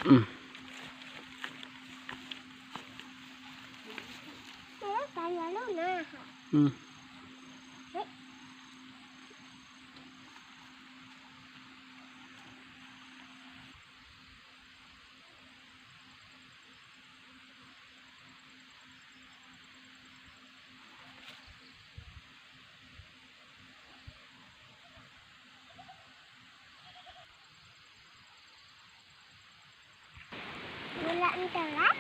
Ừ. Ừ. Lạnh trời lắm.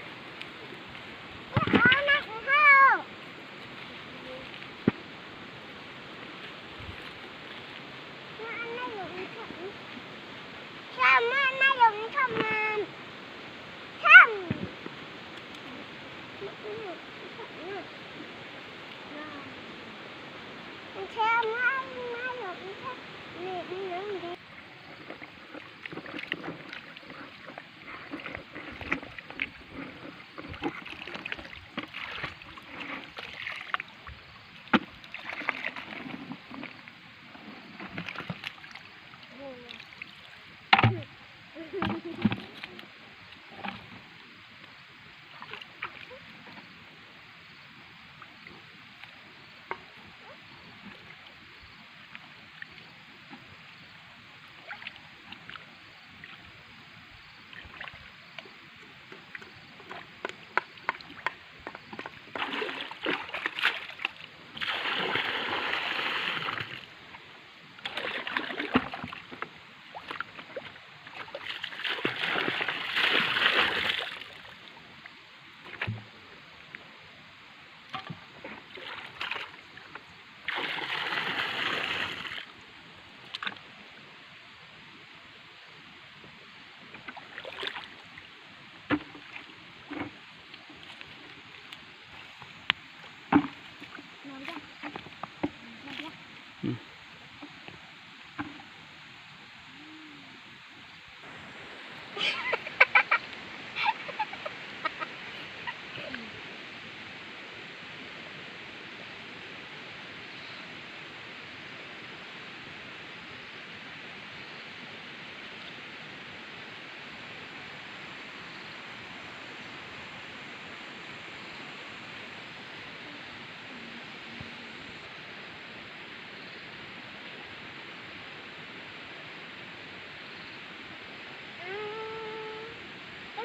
Nó nặng không? Nó dùng thẳng. Sao nó dùng thẳng mà? Thẳng. Sao nó dùng thẳng? Đi.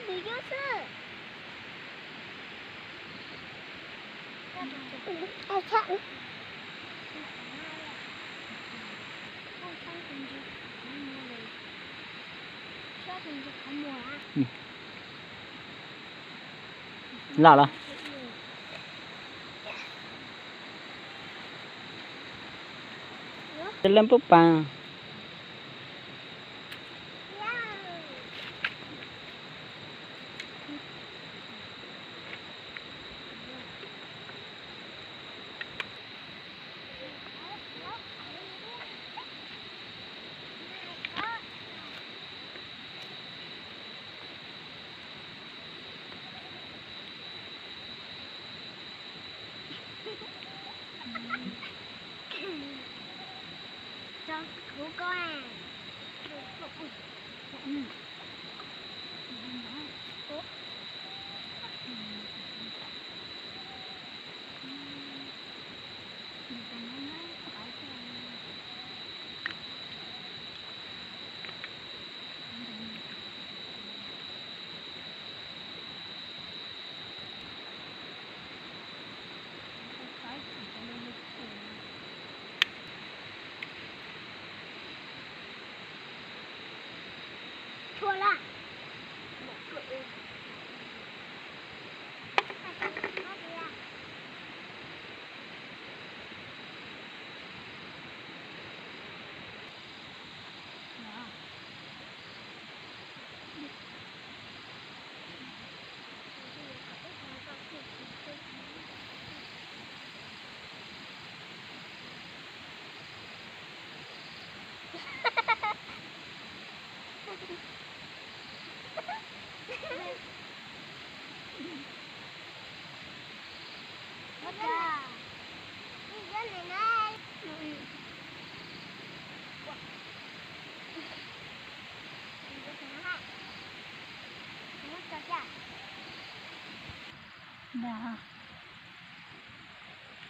Biliyorsun. Açalım. Lạ là lên búp bà. Của con à. Thua là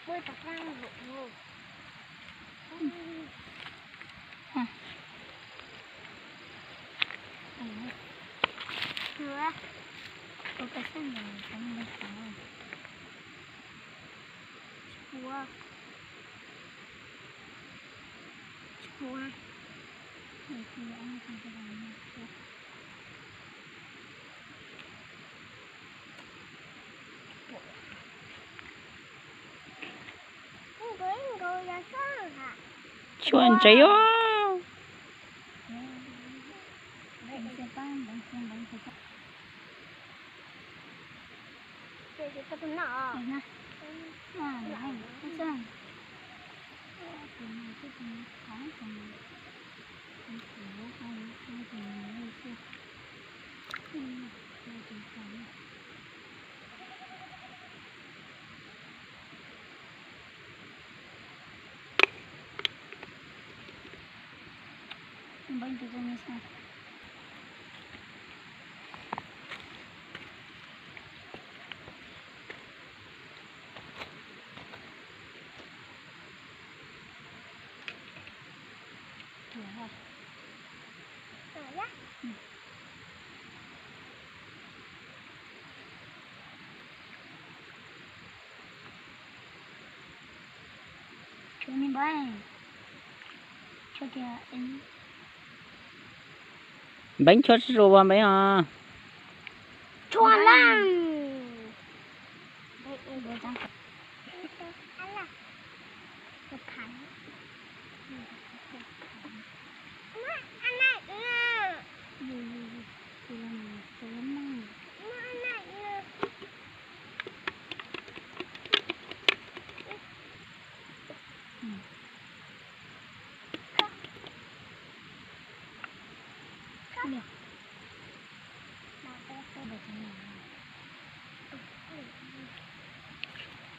bơi tập ra hộ hứa có cái sân này trong đây có chua chua để thì ăn thành cái này ngồi ra sao hả Chuẩn trái yo. Cái cái nọ này này cái sơn bánh từ trong này cho mình bánh cho kìa anh Bánh cho rồi mấy à. chua lắm đây em đưa ra ăn là được khánh ăn này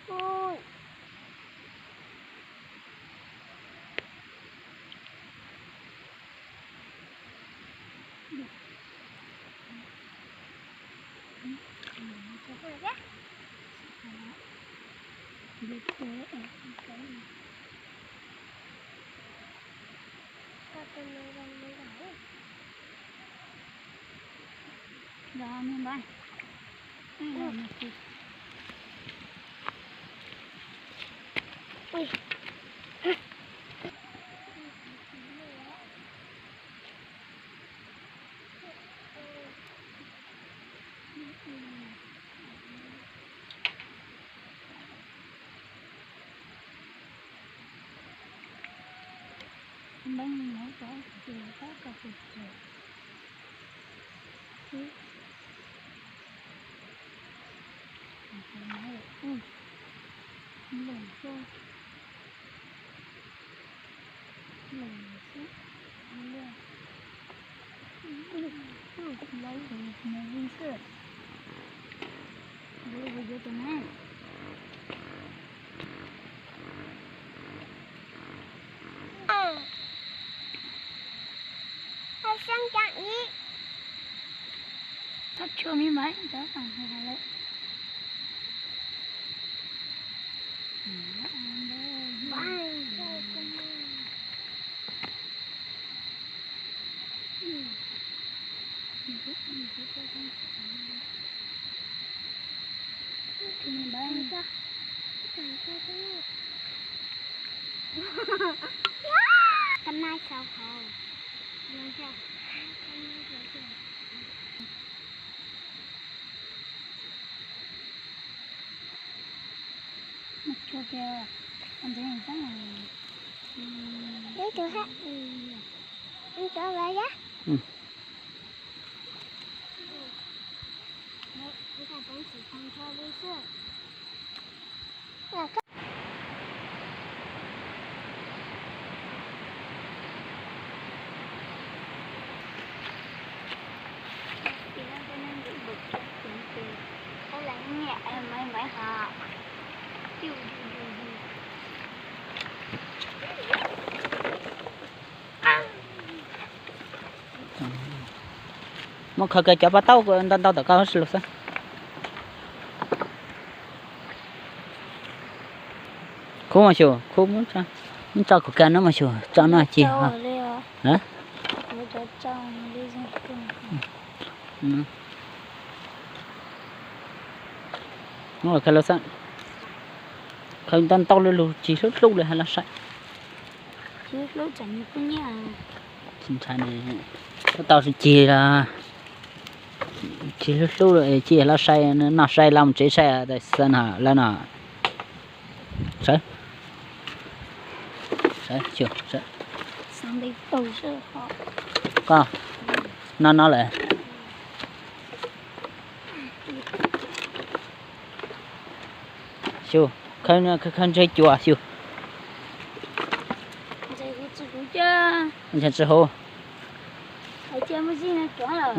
ôi đó mình bánh ui bánh nó có từ các cặp thịt rồi lồng xô lồng xô lấy thì nó viên sữa đưa vô tụi này sang chẳng ý thật chưa mi mấy đó còn hai lấy Tầm nay sao hầu Hãy subscribe cho kênh Ghiền Mì Gõ để không bỏ lỡ những video hấp dẫn Mà khởi cái cho bắt tao tao tự cao hết rồi sao? khô mà chiều khô muốn cho của cái nó mà chiều cho nó chi hả hả nó là cái lô sẵn không tan to lên luôn chỉ lúcเลยhay là sai chứ lúc chẳng như cái nhà chính xác này cái tao sẽ chỉ lúc rồi chỉ là sai nó sai làm chỉ sai tại sân hả là nó sai chưa sai sang đây tàu sơ họ có nó lại chưa không chơi chùa chưa chơi cái chữ cũng chưa anh chân sư hồ thấy chưa mới gì nữa chuẩn rồi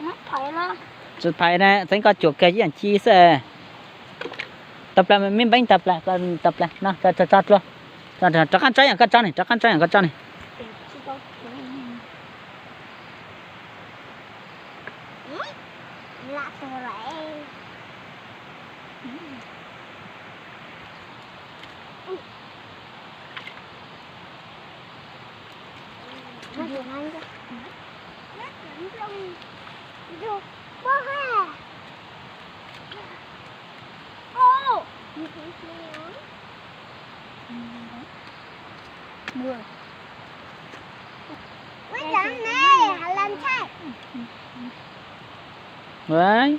nó phải đóสุดท้ายนะฉันก็จบแค่อย่างชีสtập lại mình bánh tập lại còn tập lại nó cho luôn cho căn tráiอย่างcăn trái này cho căn tráiอย่างcăn trái này lạตัวไหนnó vừa ngay đóดูบ้าแฮ่โอ้mưa mấy lần này hà lan chạy đấy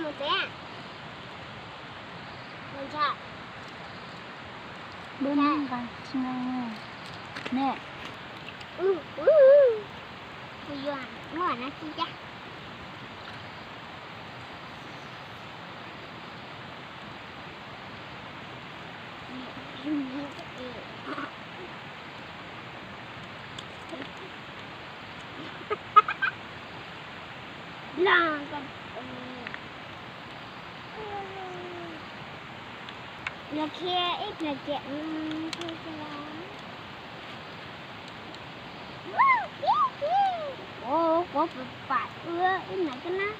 một té con trai bên này nè bây giờ nó là nó chi chắc là con là kia ít là chuyện ô có phải ưa ít này cái nào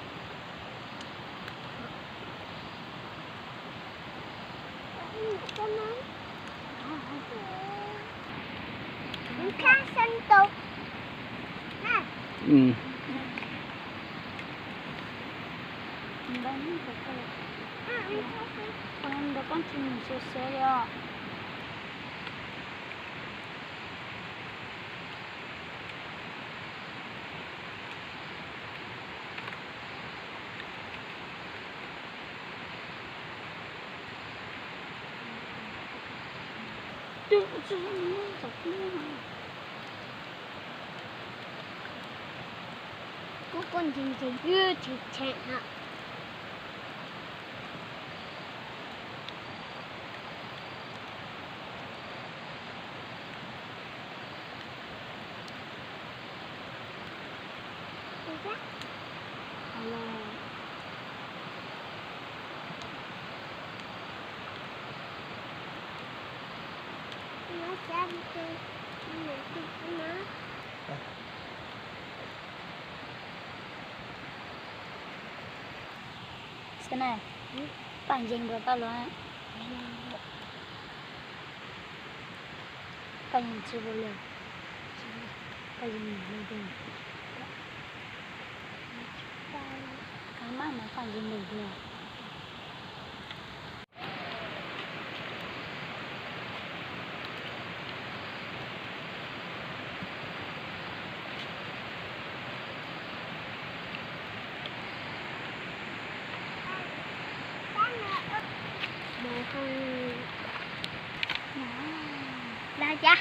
khá sân tục con đã con chim sẻ sẻ rồi có con chim sẻ dưa thì chạy hả cái này bạn dành được tao luôn á bạn dành chưa bao giờ bạn dành bao giờ cái mà bạn dành được rồi ra cha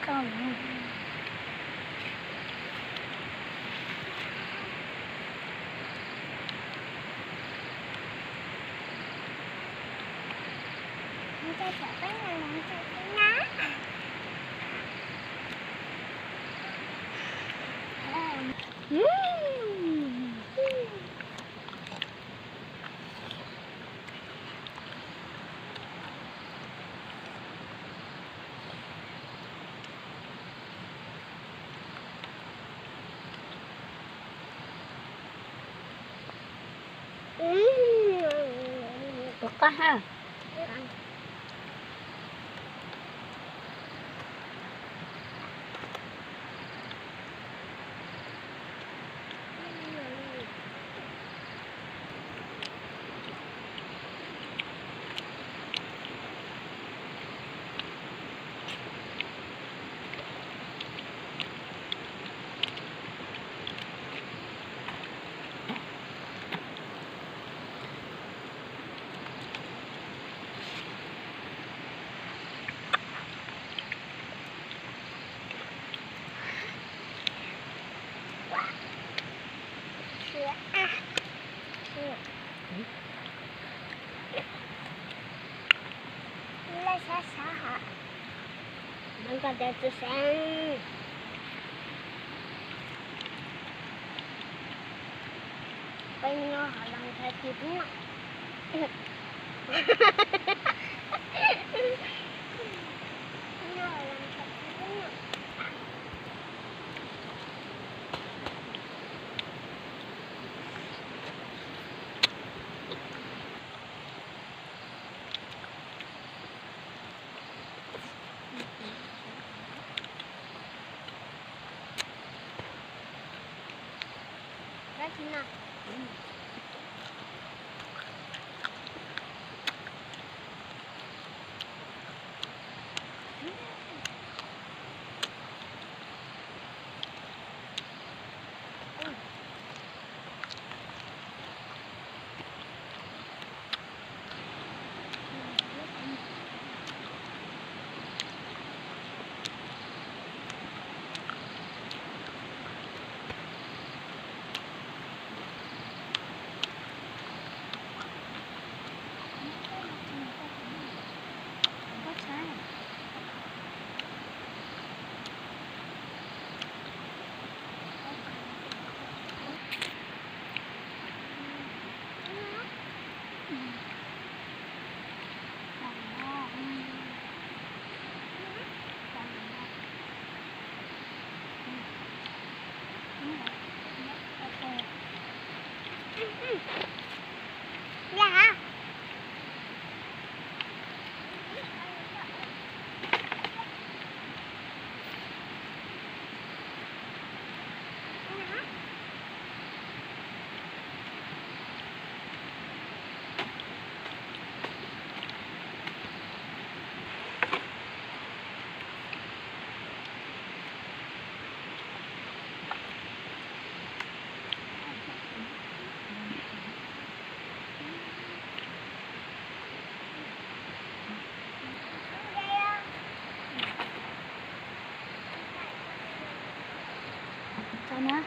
Con chơi sợ cái này là chơi cái ná. Được quá ha. Mình còn để tôi xem. Bên nhau họ làm thay kịp nữa. Nah. Dạ. Sao nhá?